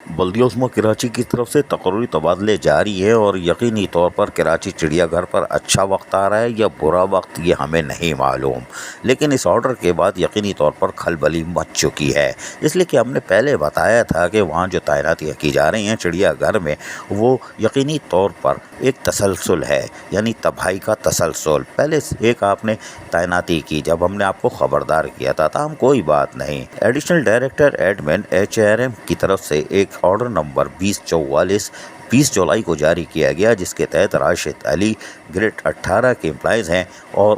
بلدیہ عظمیٰ کراچی کی طرف سے تقرری تبادلے جاری ہیں اور یقینی طور پر کراچی چڑیا گھر پر اچھا وقت آ رہا ہے یا برا وقت یہ ہمیں نہیں معلوم، لیکن اس آرڈر کے بعد یقینی طور پر کھلبلی مچ چکی ہے، اس لیے کہ ہم نے پہلے بتایا تھا کہ وہاں جو تعیناتیاں کی جا رہی ہیں چڑیا گھر میں وہ یقینی طور پر ایک تسلسل ہے، یعنی تباہی کا تسلسل۔ پہلے ایک آپ نے تعیناتی کی جب ہم نے آپ کو خبردار کیا تھا ہم کوئی بات نہیں۔ ایڈیشنل ڈائریکٹر ایڈمن HRM کی طرف سے ایک آرڈر نمبر 2044 20 جولائی کو جاری کیا گیا، جس کے تحت راشد علی گریڈ 18 کے امپلائز ہیں اور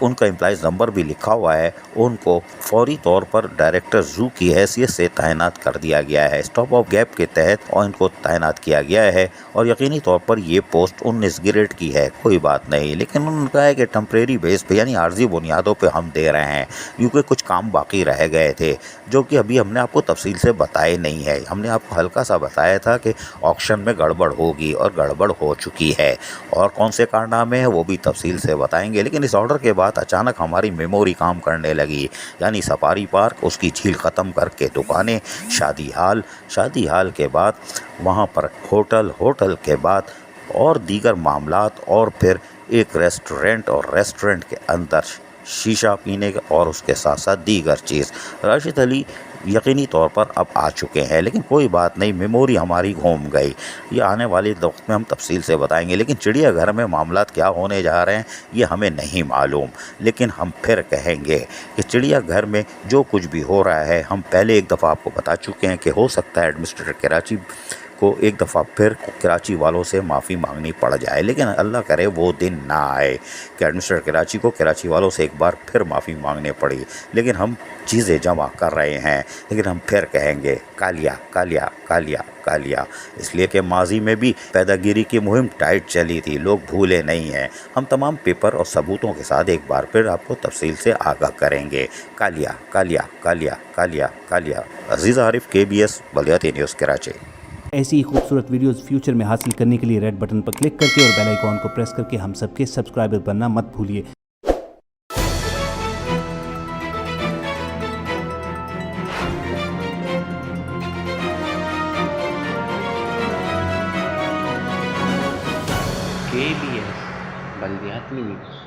ان کا امپلائز نمبر بھی لکھا ہوا ہے، ان کو فوری طور پر ڈائریکٹر زو کی حیثیت سے تعینات کر دیا گیا ہے، اسٹاپ آف گیپ کے تحت اور ان کو تعینات کیا گیا ہے، اور یقینی طور پر یہ پوسٹ 19 گریڈ کی ہے، کوئی بات نہیں، لیکن انہوں نے کہا ہے کہ ٹمپریری بیس پہ یعنی عارضی بنیادوں پہ ہم دے رہے ہیں کیونکہ کچھ کام باقی رہ گئے تھے جو کہ ابھی ہم نے آپ کو تفصیل سے بتائے نہیں ہے۔ ہم نے آپ کو ہلکا سا بتایا تھا کہ آکشن میں گڑبڑ ہوگی اور گڑبڑ ہو چکی ہے، اور کون سے کارنامے ہیں وہ بھی تفصیل سے بتائیں گے، لیکن اس آرڈر کے بعد اچانک ہماری میموری کام کرنے لگی، یعنی سفاری پارک اس کی جھیل ختم کر کے دکانیں، شادی ہال کے بعد وہاں پر ہوٹل کے بعد اور دیگر معاملات، اور پھر ایک ریسٹورنٹ اور ریسٹورنٹ کے اندر شیشہ پینے کا اور اس کے ساتھ ساتھ دیگر چیز۔ راشد علی یقینی طور پر اب آ چکے ہیں، لیکن کوئی بات نہیں، میموری ہماری گھوم گئی، یہ آنے والے وقت میں ہم تفصیل سے بتائیں گے، لیکن چڑیا گھر میں معاملات کیا ہونے جا رہے ہیں یہ ہمیں نہیں معلوم، لیکن ہم پھر کہیں گے کہ چڑیا گھر میں جو کچھ بھی ہو رہا ہے ہم پہلے ایک دفعہ آپ کو بتا چکے ہیں کہ ہو سکتا ہے ایڈمنسٹریٹر کراچی کو ایک دفعہ پھر کراچی والوں سے معافی مانگنی پڑ جائے، لیکن اللہ کرے وہ دن نہ آئے کہ ایڈمنسٹریٹر کراچی کو کراچی والوں سے ایک بار پھر معافی مانگنے پڑی، لیکن ہم چیزیں جمع کر رہے ہیں، لیکن ہم پھر کہیں گے کالیا کالیا کالیا کالیا، اس لیے کہ ماضی میں بھی پیداگیری کی مہم ٹائٹ چلی تھی، لوگ بھولے نہیں ہیں، ہم تمام پیپر اور ثبوتوں کے ساتھ ایک بار پھر آپ کو تفصیل سے آگاہ کریں گے۔ کالیا کالیا کالیا کالیا کالیا۔ عزیز عارف، KBS بلدیاتی نیوز کراچی۔ ایسی ہی خوبصورت ویڈیوز فیوچر میں حاصل کرنے کے لیے ریڈ بٹن پر کلک کر کے اور بیل آئیکن کو پریس کر کے ہم سب کے سبسکرائبر بننا مت بھولیے۔ KBS بلدیاتی نیوز۔